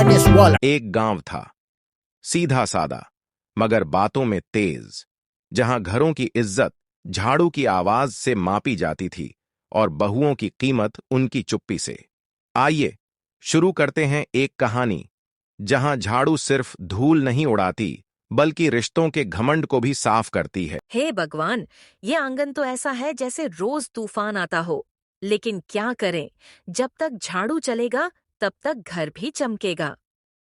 this wall. एक गांव था, सीधा सादा मगर बातों में तेज, जहां घरों की इज्जत झाड़ू की आवाज से मापी जाती थी और बहुओं की कीमत उनकी चुप्पी से। आइए शुरू करते हैं एक कहानी जहां झाड़ू सिर्फ धूल नहीं उड़ाती बल्कि रिश्तों के घमंड को भी साफ करती है। हे भगवान, ये आंगन तो ऐसा है जैसे रोज तूफान आता हो। लेकिन क्या करें, जब तक झाड़ू चलेगा तब तक घर भी चमकेगा।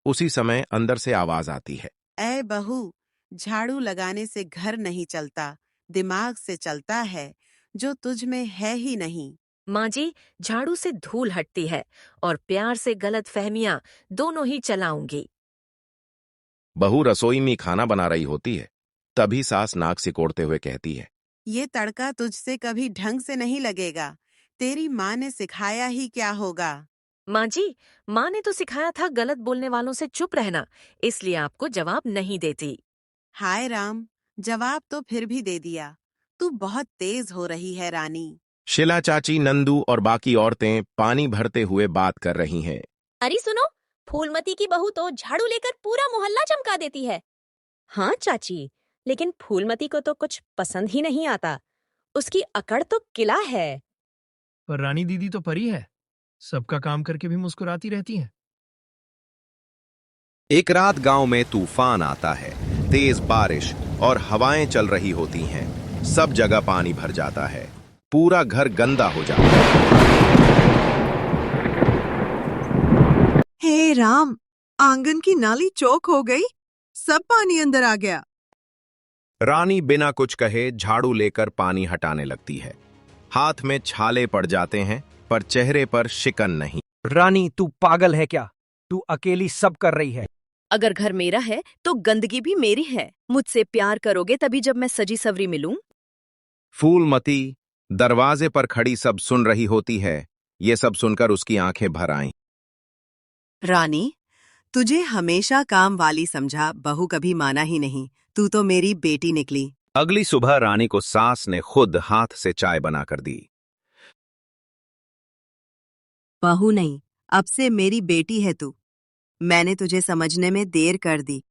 उसी समय अंदर से आवाज आती है, ऐ बहू, झाड़ू लगाने से घर नहीं चलता, दिमाग से चलता है, जो तुझ में है ही नहीं। माँ जी, झाड़ू से धूल हटती है और प्यार से गलत फहमियां दोनों ही चलाऊंगी। बहू रसोई में खाना बना रही होती है, तभी सास नाक सिकोड़ते हुए कहती है, ये तड़का तुझसे कभी ढंग से नहीं लगेगा, तेरी माँ ने सिखाया ही क्या होगा। माँ जी, माँ ने तो सिखाया था गलत बोलने वालों से चुप रहना, इसलिए आपको जवाब नहीं देती। हाय राम, जवाब तो फिर भी दे दिया। तू बहुत तेज हो रही है रानी। शीला चाची, नंदू और बाकी औरतें पानी भरते हुए बात कर रही हैं। अरे सुनो, फूलमती की बहू तो झाड़ू लेकर पूरा मोहल्ला चमका देती है। हाँ चाची, लेकिन फूलमती को तो कुछ पसंद ही नहीं आता। उसकी अकड़ तो किला है। पर रानी दीदी तो परी है, सबका काम करके भी मुस्कुराती रहती है। एक रात गांव में तूफान आता है, तेज बारिश और हवाएं चल रही होती हैं। सब जगह पानी भर जाता है, पूरा घर गंदा हो जाता है। हे राम, आंगन की नाली चौक हो गई, सब पानी अंदर आ गया। रानी बिना कुछ कहे झाड़ू लेकर पानी हटाने लगती है। हाथ में छाले पड़ जाते हैं पर चेहरे पर शिकन नहीं। रानी, तू पागल है क्या? तू अकेली सब कर रही है। अगर घर मेरा है तो गंदगी भी मेरी है। मुझसे प्यार करोगे तभी जब मैं सजी सवरी मिलूं। फूलमती दरवाजे पर खड़ी सब सुन रही होती है। ये सब सुनकर उसकी आंखें भर आईं। रानी, तुझे हमेशा काम वाली समझा, बहू कभी माना ही नहीं। तू तो मेरी बेटी निकली। अगली सुबह रानी को सास ने खुद हाथ से चाय बनाकर दी। बहू नहीं, अब से मेरी बेटी है तू। मैंने तुझे समझने में देर कर दी।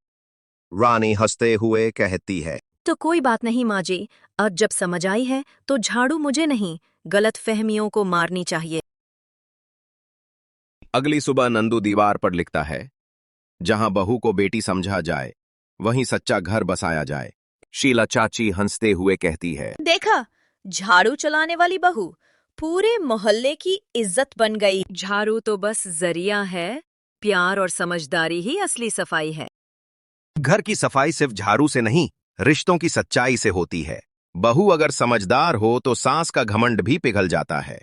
रानी हंसते हुए कहती है, तो कोई बात नहीं माँ जी, अब जब समझ आई है तो झाड़ू मुझे नहीं, गलत फहमियों को मारनी चाहिए। अगली सुबह नंदू दीवार पर लिखता है, जहां बहू को बेटी समझा जाए वहीं सच्चा घर बसाया जाए। शीला चाची हंसते हुए कहती है, देखा, झाड़ू चलाने वाली बहू पूरे मोहल्ले की इज्जत बन गई। झाड़ू तो बस जरिया है, प्यार और समझदारी ही असली सफाई है। घर की सफाई सिर्फ झाड़ू से नहीं, रिश्तों की सच्चाई से होती है। बहू अगर समझदार हो तो सास का घमंड भी पिघल जाता है।